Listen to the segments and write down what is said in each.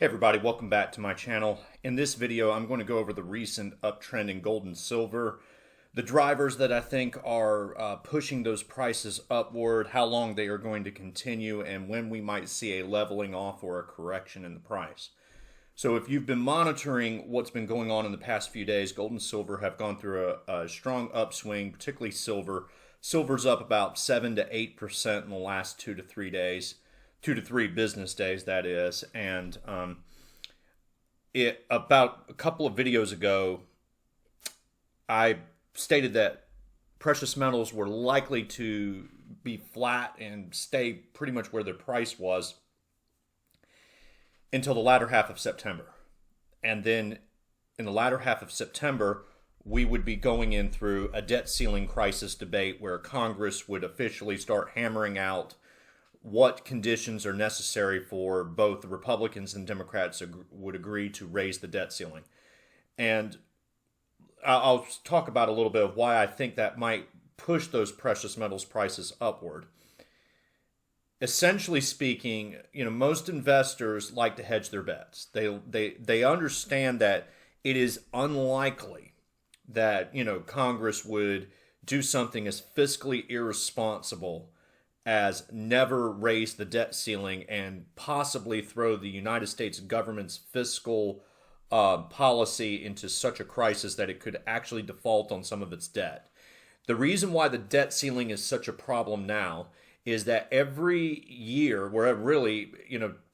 Hey everybody, welcome back to my channel. In this video, I'm going to go over the recent uptrend in gold and silver, the drivers that I think are pushing those prices upward, how long they are going to continue, and when we might see a leveling off or a correction in the price. So if you've been monitoring what's been going on in the past few days, gold and silver have gone through a strong upswing, particularly silver. Silver's up about 7 to 8% in the last 2 to 3 days. 2 to 3 business days, that is. And about a couple of videos ago, I stated that precious metals were likely to be flat and stay pretty much where their price was until the latter half of September. And then in the latter half of September, we would be going in through a debt ceiling crisis debate where Congress would officially start hammering out what conditions are necessary for both the Republicans and Democrats would agree to raise the debt ceiling. And I'll talk about a little bit of why I think that might push those precious metals prices upward. Essentially speaking, most investors like to hedge their bets. They understand that it is unlikely that, Congress would do something as fiscally irresponsible as never raise the debt ceiling and possibly throw the United States government's fiscal policy into such a crisis that it could actually default on some of its debt. The reason why the debt ceiling is such a problem now is that every year, where really,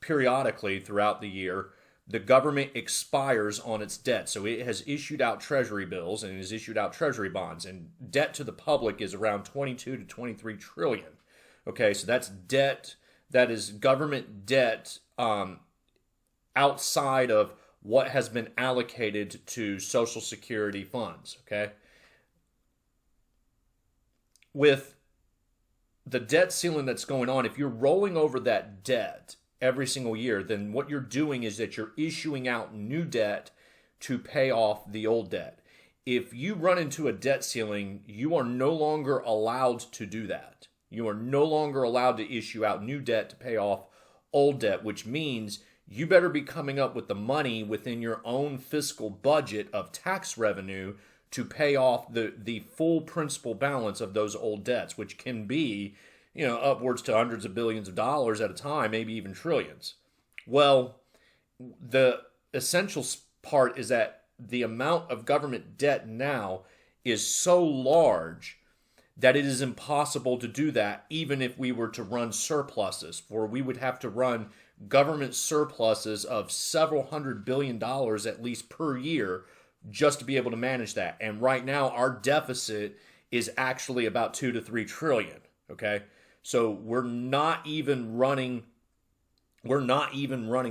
periodically throughout the year, the government expires on its debt. So it has issued out treasury bills and it has issued out treasury bonds, and debt to the public is around 22 to 23 trillion. Okay, so that's debt, that is government debt outside of what has been allocated to Social Security funds, okay? With the debt ceiling that's going on, if you're rolling over that debt every single year, then what you're doing is that you're issuing out new debt to pay off the old debt. If you run into a debt ceiling, you are no longer allowed to do that. You are no longer allowed to issue out new debt to pay off old debt, which means you better be coming up with the money within your own fiscal budget of tax revenue to pay off the full principal balance of those old debts, which can be, upwards to hundreds of billions of dollars at a time, maybe even trillions. Well, the essential part is that the amount of government debt now is so large that it is impossible to do that even if we were to run surpluses, for we would have to run government surpluses of several $100 billion at least per year just to be able to manage that. And right now our deficit is actually about 2 to 3 trillion, okay? So we're not even running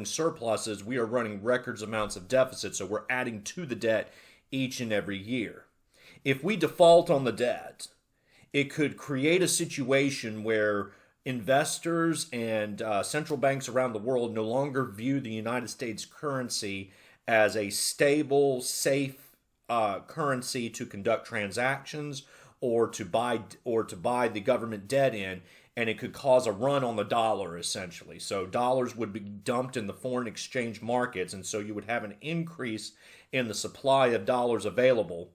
surpluses. We are running records amounts of deficit, so we're adding to the debt each and every year. If we default on the debt, it could create a situation where investors and central banks around the world no longer view the United States currency as a stable, safe currency to conduct transactions or to buy the government debt in, and it could cause a run on the dollar, essentially. So dollars would be dumped in the foreign exchange markets, and so you would have an increase in the supply of dollars available.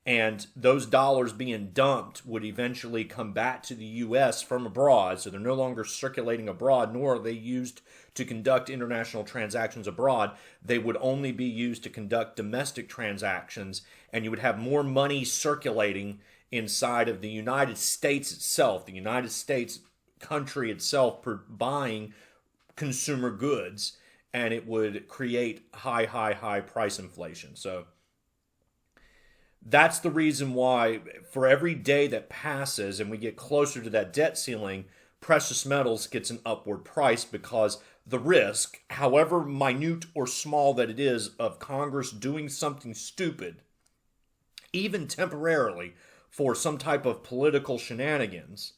And those dollars being dumped would eventually come back to the U.S. from abroad. So they're no longer circulating abroad, nor are they used to conduct international transactions abroad. They would only be used to conduct domestic transactions, and you would have more money circulating inside of the United States itself, the United States country itself, buying consumer goods, and it would create high price inflation. So that's the reason why for every day that passes and we get closer to that debt ceiling, precious metals gets an upward price, because the risk, however minute or small that it is, of Congress doing something stupid, even temporarily for some type of political shenanigans,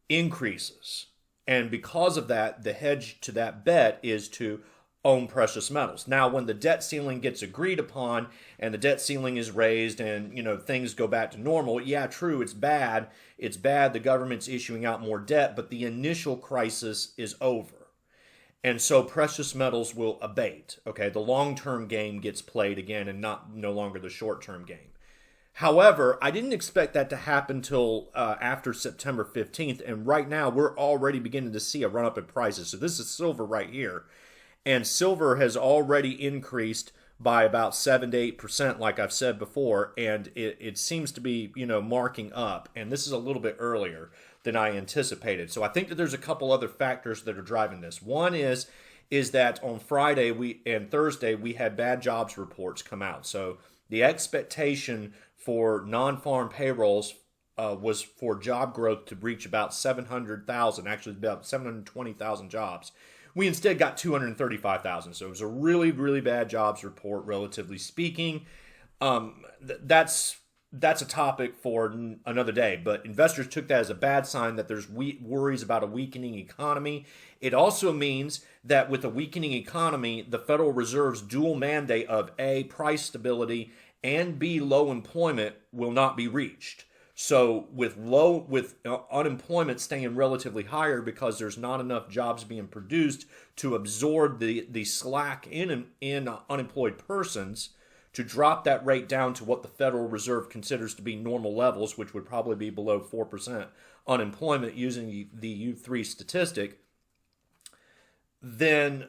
increases. And because of that, the hedge to that bet is to own precious metals. Now, when the debt ceiling gets agreed upon and the debt ceiling is raised and, things go back to normal, yeah, true, it's bad. It's bad the government's issuing out more debt, but the initial crisis is over. And so precious metals will abate. Okay, the long-term game gets played again and no longer the short-term game. However, I didn't expect that to happen till after September 15th, and right now we're already beginning to see a run-up in prices. So this is silver right here, and silver has already increased by about 7 to 8%, like I've said before, and it seems to be, marking up, and this is a little bit earlier than I anticipated. So I think that there's a couple other factors that are driving this. One is that on Friday and Thursday we had bad jobs reports come out. So the expectation for non-farm payrolls was for job growth to reach about 700,000, actually about 720,000 jobs. We instead got 235,000. So it was a really, really bad jobs report, relatively speaking. That's a topic for another day. But investors took that as a bad sign that there's worries about a weakening economy. It also means that with a weakening economy, the Federal Reserve's dual mandate of A, price stability, and B, low employment will not be reached. So with unemployment staying relatively higher because there's not enough jobs being produced to absorb the slack in unemployed persons, to drop that rate down to what the Federal Reserve considers to be normal levels, which would probably be below 4% unemployment using the U3 statistic, then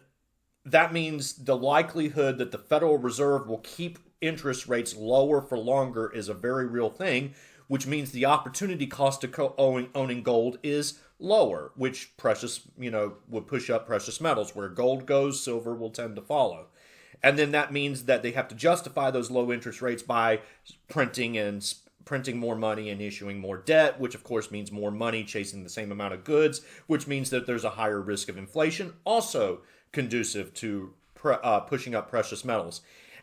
that means the likelihood that the Federal Reserve will keep interest rates lower for longer is a very real thing, which means the opportunity cost of owning gold is lower, which would push up precious metals. Where gold goes, silver will tend to follow. And then that means that they have to justify those low interest rates by printing more money and issuing more debt, which of course means more money chasing the same amount of goods, which means that there's a higher risk of inflation, also conducive to pushing up precious metals.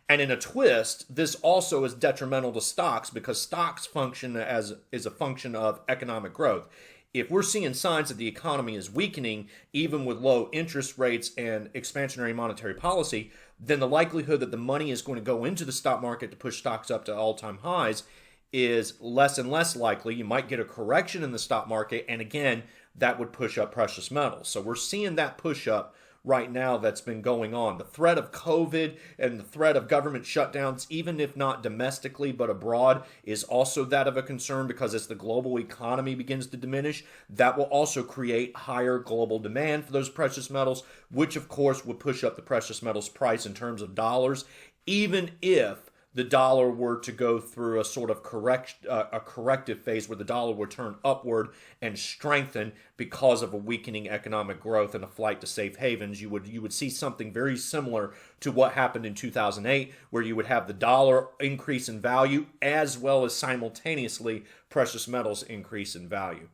And in a twist, this also is detrimental to stocks because stocks function is a function of economic growth. If we're seeing signs that the economy is weakening, even with low interest rates and expansionary monetary policy, then the likelihood that the money is going to go into the stock market to push stocks up to all-time highs is less and less likely. You might get a correction in the stock market, and again, that would push up precious metals. So we're seeing that push up right now that's been going on. The threat of COVID and the threat of government shutdowns, even if not domestically but abroad, is also that of a concern because as the global economy begins to diminish, that will also create higher global demand for those precious metals, which of course would push up the precious metals price in terms of dollars, even if the dollar were to go through a sort of corrective phase where the dollar would turn upward and strengthen because of a weakening economic growth and a flight to safe havens. You would see something very similar to what happened in 2008, where you would have the dollar increase in value as well as simultaneously precious metals increase in value.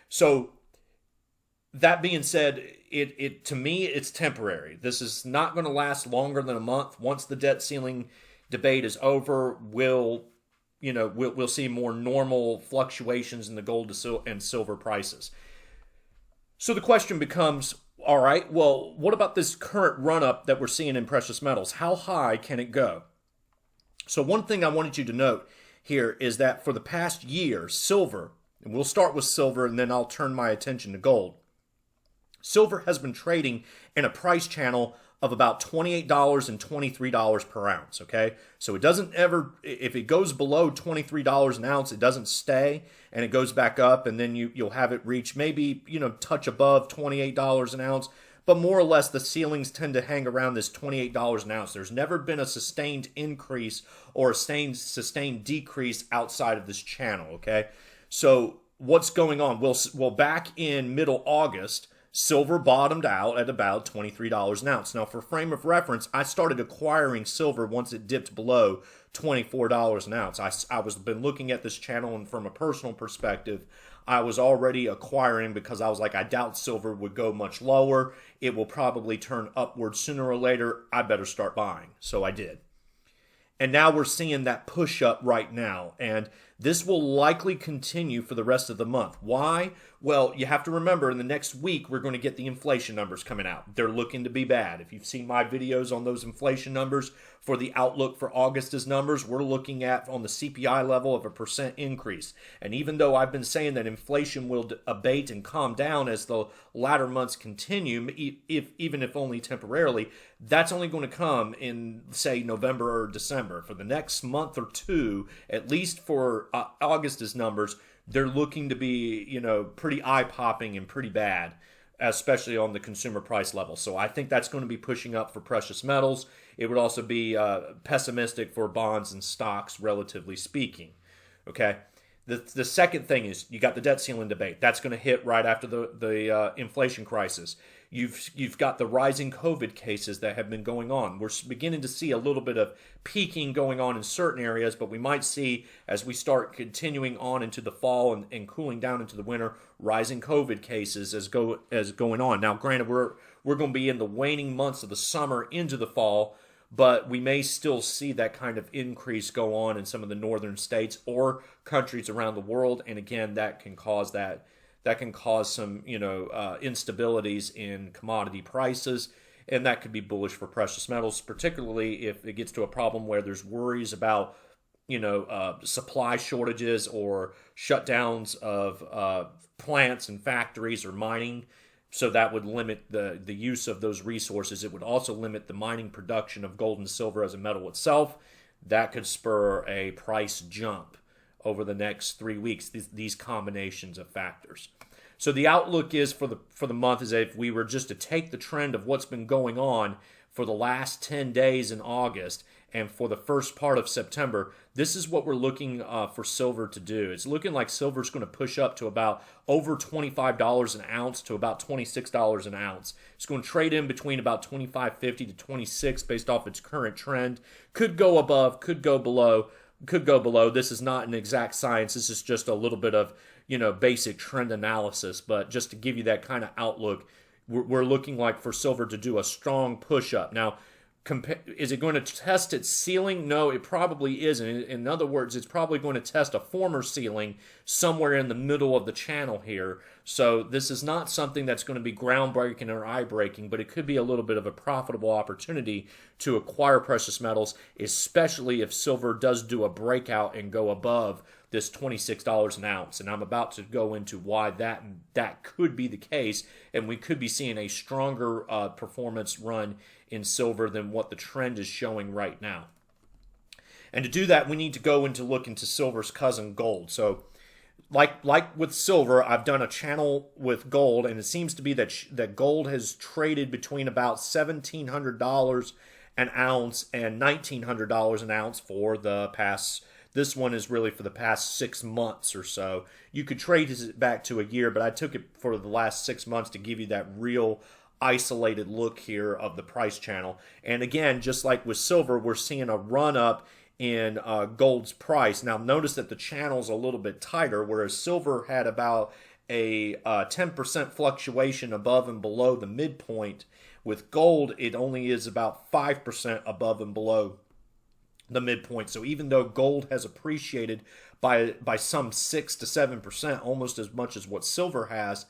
So that being said, it to me, it's temporary. This is not going to last longer than a month. Once the debt ceiling debate is over, we'll see more normal fluctuations in the gold and silver prices. So the question becomes, all right, well, what about this current run-up that we're seeing in precious metals? How high can it go? So one thing I wanted you to note here is that for the past year, silver, and we'll start with silver and then I'll turn my attention to gold. Silver has been trading in a price channel of about $28 and $23 per ounce, okay? So it doesn't ever, if it goes below $23 an ounce, it doesn't stay, and it goes back up, and then you'll have it reach maybe, touch above $28 an ounce, but more or less the ceilings tend to hang around this $28 an ounce. There's never been a sustained increase or a sustained decrease outside of this channel, okay? So what's going on? Well, back in middle August, silver bottomed out at about $23 an ounce. Now, for frame of reference, I started acquiring silver once it dipped below $24 an ounce. I was been looking at this channel, and from a personal perspective, I was already acquiring because I was like, I doubt silver would go much lower. It will probably turn upward sooner or later. I better start buying. So I did. And now we're seeing that push up right now. And This will likely continue for the rest of the month. Why? Well, you have to remember in the next week, we're going to get the inflation numbers coming out. They're looking to be bad. If you've seen my videos on those inflation numbers for the outlook for August's numbers, we're looking at on the CPI level of a % increase. And even though I've been saying that inflation will abate and calm down as the latter months continue, even if only temporarily, that's only going to come in, say, November or December. For the next month or two, at least for August's numbers, they're looking to be, pretty eye-popping and pretty bad, especially on the consumer price level. So I think that's going to be pushing up for precious metals. It would also be pessimistic for bonds and stocks, relatively speaking. Okay. The second thing is you got the debt ceiling debate. That's going to hit right after the inflation crisis. You've got the rising COVID cases that have been going on. We're beginning to see a little bit of peaking going on in certain areas, but we might see, as we start continuing on into the fall and cooling down into the winter, rising COVID cases as going on. Now, granted, we're going to be in the waning months of the summer into the fall, but we may still see that kind of increase go on in some of the northern states or countries around the world, and again, that can cause some instabilities in commodity prices, and that could be bullish for precious metals, particularly if it gets to a problem where there's worries about supply shortages or shutdowns of plants and factories or mining. So that would limit the use of those resources. It would also limit the mining production of gold and silver as a metal itself. That could spur a price jump over the next 3 weeks, these combinations of factors. So the outlook is for the month is that if we were just to take the trend of what's been going on for the last 10 days in August and for the first part of September, this is what we're looking for silver to do. It's looking like silver's going to push up to about over $25 an ounce to about $26 an ounce. It's going to trade in between about $25.50 to $26 based off its current trend. Could go above, could go below. This is not an exact science. This is just a little bit of basic trend analysis. But just to give you that kind of outlook, we're looking like for silver to do a strong push up. Now, is it going to test its ceiling? No, it probably isn't. In other words, it's probably going to test a former ceiling somewhere in the middle of the channel here. So this is not something that's going to be groundbreaking or eye-breaking, but it could be a little bit of a profitable opportunity to acquire precious metals, especially if silver does do a breakout and go above this $26 an ounce. And I'm about to go into why that could be the case, and we could be seeing a stronger performance run in silver than what the trend is showing right now. And to do that, we need to go into look into silver's cousin, gold. So like with silver, I've done a channel with gold, and it seems to be that gold has traded between about $1,700 an ounce and $1,900 an ounce for the past. This one is really for the past 6 months or so. You could trade it back to a year, but I took it for the last 6 months to give you that real isolated look here of the price channel. And again, just like with silver, we're seeing a run up in gold's price. Now notice that the channel's a little bit tighter, whereas silver had about a 10% fluctuation above and below the midpoint. With gold, it only is about 5% above and below the midpoint. So even though gold has appreciated by some 6 to 7%, almost as much as what silver has,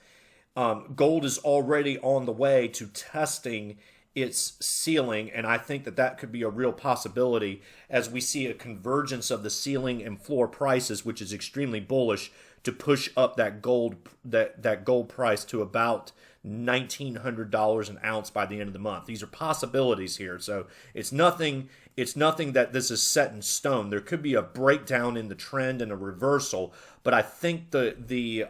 gold is already on the way to testing its ceiling, and I think that could be a real possibility as we see a convergence of the ceiling and floor prices, which is extremely bullish, to push up that gold price to about $1,900 an ounce by the end of the month. These are possibilities here, so it's nothing that this is set in stone. There could be a breakdown in the trend and a reversal, but I think the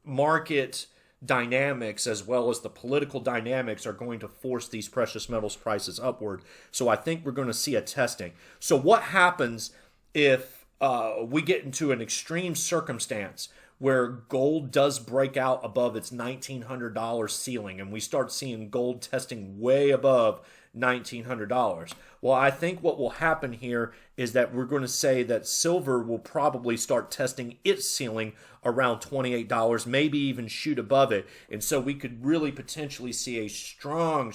market dynamics as well as the political dynamics are going to force these precious metals prices upward. So I think we're going to see a testing. So what happens if we get into an extreme circumstance where gold does break out above its $1,900 ceiling and we start seeing gold testing way above $1,900? Well, I think what will happen here is that we're going to say that silver will probably start testing its ceiling around $28, maybe even shoot above it. And so we could really potentially see a strong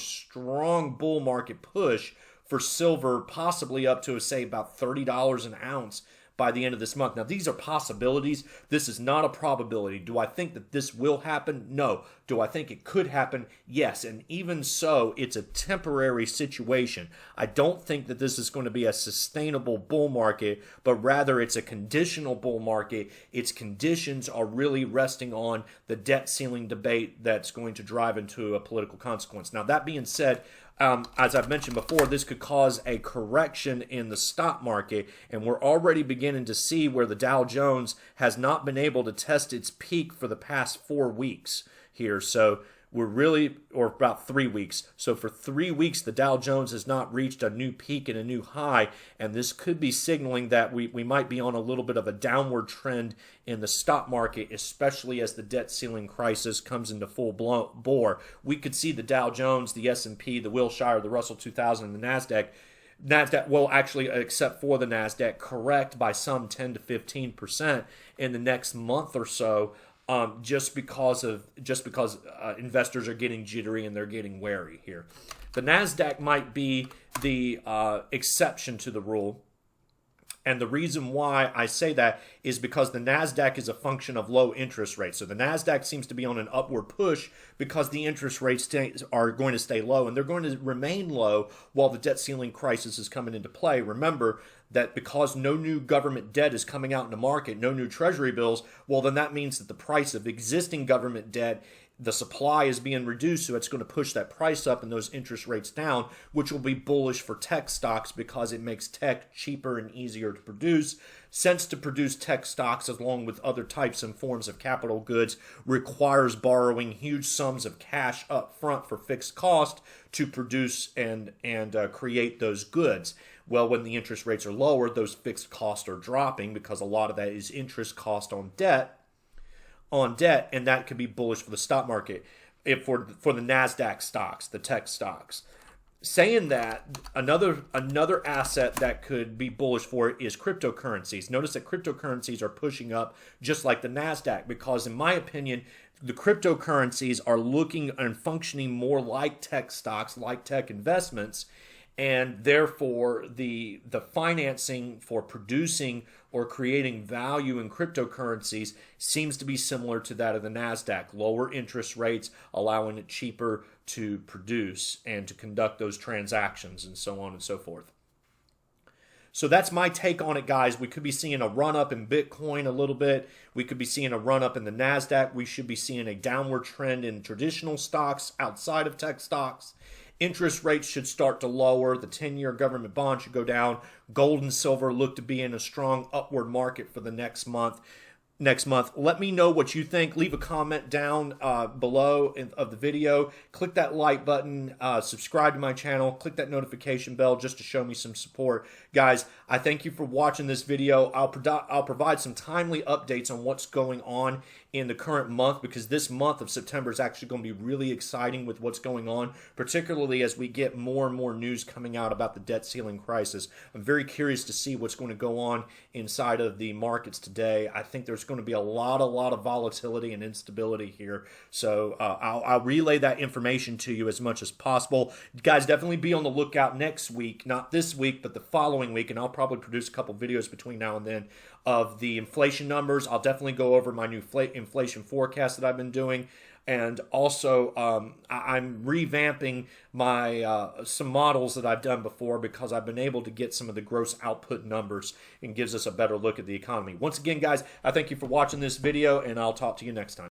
bull market push for silver, possibly up to, say, about $30 an ounce by the end of this month. Now, these are possibilities. This is not a probability. Do I think that this will happen? No. Do I think it could happen? Yes. And even so, it's a temporary situation. I don't think that this is going to be a sustainable bull market, but rather it's a conditional bull market. Its conditions are really resting on the debt ceiling debate that's going to drive into a political consequence. Now, that being said, as I've mentioned before, this could cause a correction in the stock market, and we're already beginning to see where the Dow Jones has not been able to test its peak for the past 4 weeks here. So we're really, or about 3 weeks. So for 3 weeks, the Dow Jones has not reached a new peak and a new high, and this could be signaling that we might be on a little bit of a downward trend in the stock market, especially as the debt ceiling crisis comes into full bore. We could see the Dow Jones, the S&P, the Wilshire, the Russell 2000, and the NASDAQ will actually, except for the NASDAQ, correct by some 10 to 15% in the next month or so. Just because investors are getting jittery and they're getting wary here. The NASDAQ might be the exception to the rule. And the reason why I say that is because the NASDAQ is a function of low interest rates. So the NASDAQ seems to be on an upward push because the interest rates are going to stay low, and they're going to remain low while the debt ceiling crisis is coming into play. Remember that because no new government debt is coming out in the market, no new treasury bills, well, then that means that the price of existing government debt, the supply is being reduced, so it's going to push that price up and those interest rates down, which will be bullish for tech stocks because it makes tech cheaper and easier to produce. Since to produce tech stocks, along with other types and forms of capital goods, requires borrowing huge sums of cash up front for fixed cost to produce and create those goods. Well, when the interest rates are lower, those fixed costs are dropping because a lot of that is interest cost on debt, and that could be bullish for the stock market, for the NASDAQ stocks, the tech stocks. Saying that, another asset that could be bullish for it is cryptocurrencies. Notice that cryptocurrencies are pushing up just like the NASDAQ because, in my opinion, the cryptocurrencies are looking and functioning more like tech stocks, like tech investments, and therefore the financing for producing or creating value in cryptocurrencies seems to be similar to that of the NASDAQ. Lower interest rates allowing it cheaper to produce and to conduct those transactions and so on and so forth. So that's my take on it, guys. We could be seeing a run-up in Bitcoin a little bit. We could be seeing a run-up in the NASDAQ. We should be seeing a downward trend in traditional stocks outside of tech stocks. Interest rates should start to lower. The 10-year government bond should go down. Gold and silver look to be in a strong upward market for the next month. Let me know what you think. Leave a comment down below of the video. Click that like button. Subscribe to my channel. Click that notification bell just to show me some support. Guys, I thank you for watching this video. I'll provide some timely updates on what's going on in the current month, because this month of September is actually going to be really exciting with what's going on, particularly as we get more and more news coming out about the debt ceiling crisis. I'm very curious to see what's going to go on inside of the markets today. I think there's going to be a lot of volatility and instability here. So I'll relay that information to you as much as possible. Guys, definitely be on the lookout next week, not this week, but the following week, and I'll probably produce a couple videos between now and then of the inflation numbers. I'll definitely go over my new inflation forecast that I've been doing. And also, I'm revamping my some models that I've done before, because I've been able to get some of the gross output numbers and gives us a better look at the economy. Once again, guys, I thank you for watching this video, and I'll talk to you next time.